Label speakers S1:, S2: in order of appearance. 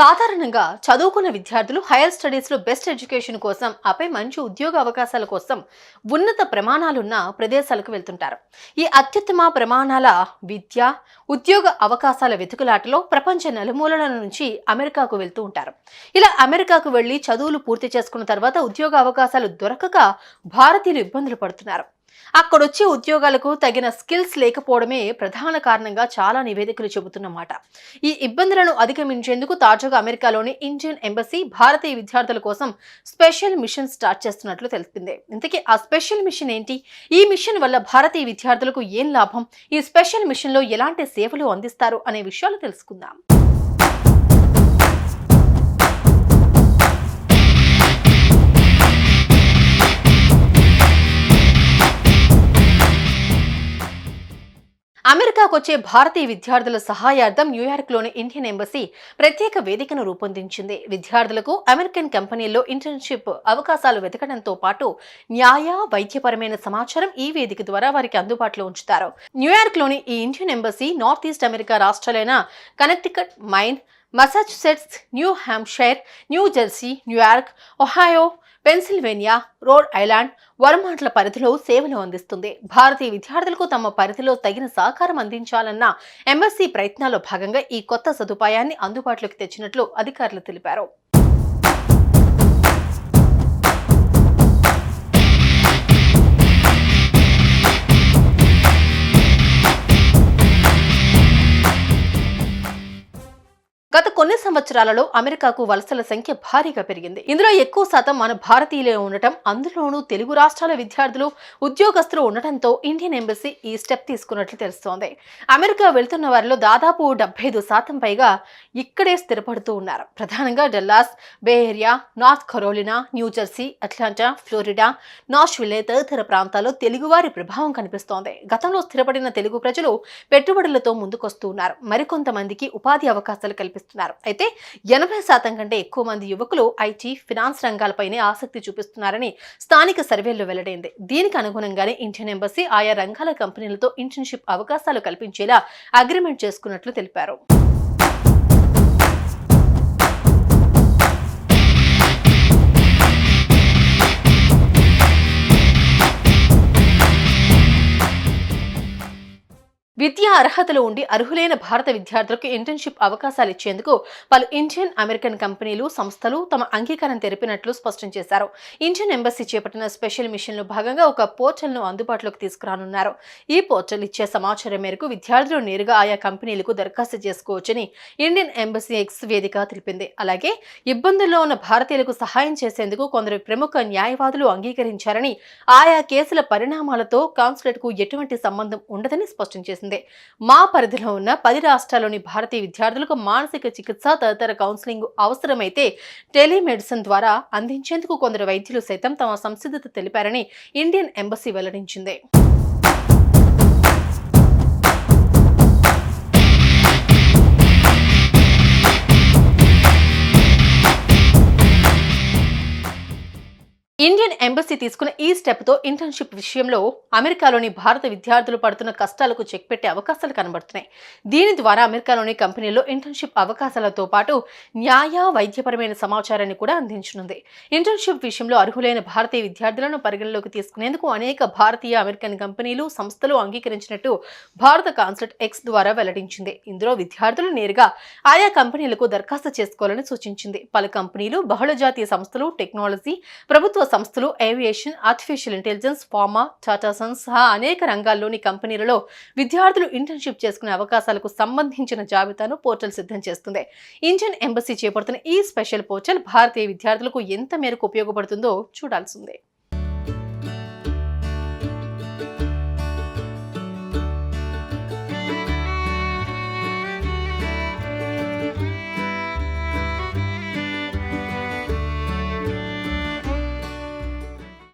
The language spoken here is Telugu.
S1: సాధారణంగా చదువుకున్న విద్యార్థులు హైయర్ స్టడీస్లో బెస్ట్ ఎడ్యుకేషన్ కోసం ఆపై మంచి ఉద్యోగ అవకాశాల కోసం ఉన్నత ప్రమాణాలున్న ప్రదేశాలకు వెళ్తుంటారు. ఈ అత్యుత్తమ ప్రమాణాల విద్య ఉద్యోగ అవకాశాల వెతుకులాటలో ప్రపంచ నలుమూలల నుంచి అమెరికాకు వెళ్తూ ఉంటారు. ఇలా అమెరికాకు వెళ్లి చదువులు పూర్తి చేసుకున్న తర్వాత ఉద్యోగ అవకాశాలు దొరకక భారతీయులు ఇబ్బందులు పడుతున్నారు. అక్కడొచ్చే ఉద్యోగాలకు తగిన స్కిల్స్ లేకపోవడమే ప్రధాన కారణంగా చాలా నివేదికలు చెబుతున్నమాట. ఈ ఇబ్బందులను అధిగమించేందుకు తాజాగా అమెరికాలోని ఇండియన్ ఎంబసీ భారతీయ విద్యార్థుల కోసం స్పెషల్ మిషన్ స్టార్ట్ చేస్తున్నట్లు తెలిపింది. ఇంతకీ ఆ స్పెషల్ మిషన్ ఏంటి? ఈ మిషన్ వల్ల భారతీయ విద్యార్థులకు ఏం లాభం? ఈ స్పెషల్ మిషన్ లో ఎలాంటి సేవలు అందిస్తారు అనే విషయాలు తెలుసుకుందాం. అమెరికాకు వచ్చే భారతీయ విద్యార్థుల సహాయార్థం న్యూయార్క్లోని ఇండియన్ ఎంబసీ ప్రత్యేక వేదికను రూపొందించింది. విద్యార్థులకు అమెరికన్ కంపెనీల్లో ఇంటర్న్షిప్ అవకాశాలు వెతకడంతో పాటు న్యాయ వైద్యపరమైన సమాచారం ఈ వేదిక ద్వారా వారికి అందుబాటులో ఉంచుతారు. న్యూయార్క్లోని ఈ Indian embassy north east America రాష్ట్రాలైన Connecticut, mine, Massachusetts, new Hampshire, new Jersey, New York, Ohio, Pennsylvania, Rhode Island, వర్మాంట్ల పరిధిలో సేవలు అందిస్తుంది. భారతీయ విద్యార్థులకు తమ పరిధిలో తగిన సహకారం అందించాలన్న ఎంబసీ ప్రయత్నాల్లో భాగంగా ఈ కొత్త సదుపాయాన్ని అందుబాటులోకి తెచ్చినట్లు అధికారులు తెలిపారు. గత కొన్ని సంవత్సరాలలో అమెరికాకు వలసల సంఖ్య భారీగా పెరిగింది. ఇందులో ఎక్కువ శాతం మన భారతీయులే ఉండటం, అందులోనూ తెలుగు రాష్ట్రాల విద్యార్థులు, ఉద్యోగస్తులు ఉండటంతో ఇండియన్ ఎంబసీ ఈ స్టెప్ తీసుకున్నట్లు తెలుస్తోంది. అమెరికా వెళ్తున్న వారిలో దాదాపు 75% పైగా ఇక్కడే స్థిరపడుతూ ఉన్నారు. ప్రధానంగా Dallas, Bay Area, North Carolina, New Jersey, Atlanta, Florida, Nashville తదితర ప్రాంతాల్లో తెలుగువారి ప్రభావం కనిపిస్తోంది. గతంలో స్థిరపడిన తెలుగు ప్రజలు పెట్టుబడులతో ముందుకొస్తూ ఉన్నారు. మరికొంతమందికి ఉపాధి అవకాశాలు కల్పిస్తున్నారు. అయితే 80% కంటే ఎక్కువ మంది యువకులు ఐటీ, ఫినాన్స్ రంగాలపైనే ఆసక్తి చూపిస్తున్నారని స్థానిక సర్వేల్లో వెల్లడైంది. దీనికి అనుగుణంగానే ఇండియన్ ఎంబసీ ఆయా రంగాల కంపెనీలతో ఇంటర్న్షిప్ అవకాశాలు కల్పించేలా అగ్రిమెంట్ చేసుకున్నట్లు తెలిపారు. విద్యా అర్హతలు ఉండి అర్హులైన భారత విద్యార్థులకు ఇంటర్న్షిప్ అవకాశాలు ఇచ్చేందుకు పలు ఇండియన్ అమెరికన్ కంపెనీలు, సంస్థలు తమ అంగీకారం తెలిపినట్లు స్పష్టం చేశారు. ఇండియన్ ఎంబసీ చేపట్టిన స్పెషల్ మిషన్లో భాగంగా ఒక పోర్టల్ను అందుబాటులోకి తీసుకురానున్నారు. ఈ పోర్టల్ ఇచ్చే సమాచారం మేరకు విద్యార్థులు నేరుగా ఆయా కంపెనీలకు దరఖాస్తు చేసుకోవచ్చని ఇండియన్ ఎంబసీ ఎక్స్ వేదిక తెలిపింది. అలాగే ఇబ్బందుల్లో ఉన్న భారతీయులకు సహాయం చేసేందుకు కొందరు ప్రముఖ న్యాయవాదులు అంగీకరించారని, ఆయా కేసుల పరిణామాలతో కాన్సులేట్కు ఎటువంటి సంబంధం ఉండదని స్పష్టం చేసింది. మా పరిధిలో ఉన్న 10 రాష్ట్రాల్లోని భారతీయ విద్యార్థులకు మానసిక చికిత్స తదితర కౌన్సిలింగ్ అవసరమైతే టెలిమెడిసిన్ ద్వారా అందించేందుకు కొందరు వైద్యులు సైతం తమ సంసిద్ధత తెలిపారని ఇండియన్ ఎంబసీ వెల్లడించింది. ఇండియన్ ఎంబసీ తీసుకున్న ఈ స్టెప్ తో ఇంటర్న్షిప్ విషయంలో అమెరికాలోని భారత విద్యార్థులు పడుతున్న కష్టాలకు చెక్ పెట్టే అవకాశాలు కనబడుతున్నాయి. దీని ద్వారా అమెరికాలోని కంపెనీల్లో ఇంటర్న్షిప్ అవకాశాలతో పాటు న్యాయ వైద్యపరమైన సమాచారాన్ని కూడా అందించనుంది. ఇంటర్న్షిప్ విషయంలో అర్హులైన భారతీయ విద్యార్థులను పరిగణలోకి తీసుకునేందుకు అనేక భారతీయ అమెరికన్ కంపెనీలు, సంస్థలు అంగీకరించినట్టు భారత కాన్సులేట్ ఎక్స్ ద్వారా వెల్లడించింది. ఇందులో విద్యార్థులు నేరుగా ఆయా కంపెనీలకు దరఖాస్తు చేసుకోవాలని సూచించింది. పలు కంపెనీలు, బహుళజాతీయ సంస్థలు, టెక్నాలజీ, ప్రభుత్వ సంస్థలు, aviation, artificial intelligence, pharma, Tata Sons సహా అనేక రంగాల్లోని కంపెనీలలో విద్యార్థులు ఇంటర్న్షిప్ చేసుకునే అవకాశాలకు సంబంధించిన జాబితాను పోర్టల్ సిద్ధం చేస్తుంది. ఇండియన్ ఎంబసీ చేపడుతున్న ఈ స్పెషల్ పోర్టల్ భారతీయ విద్యార్థులకు ఎంత మేరకు ఉపయోగపడుతుందో చూడాల్సిందే.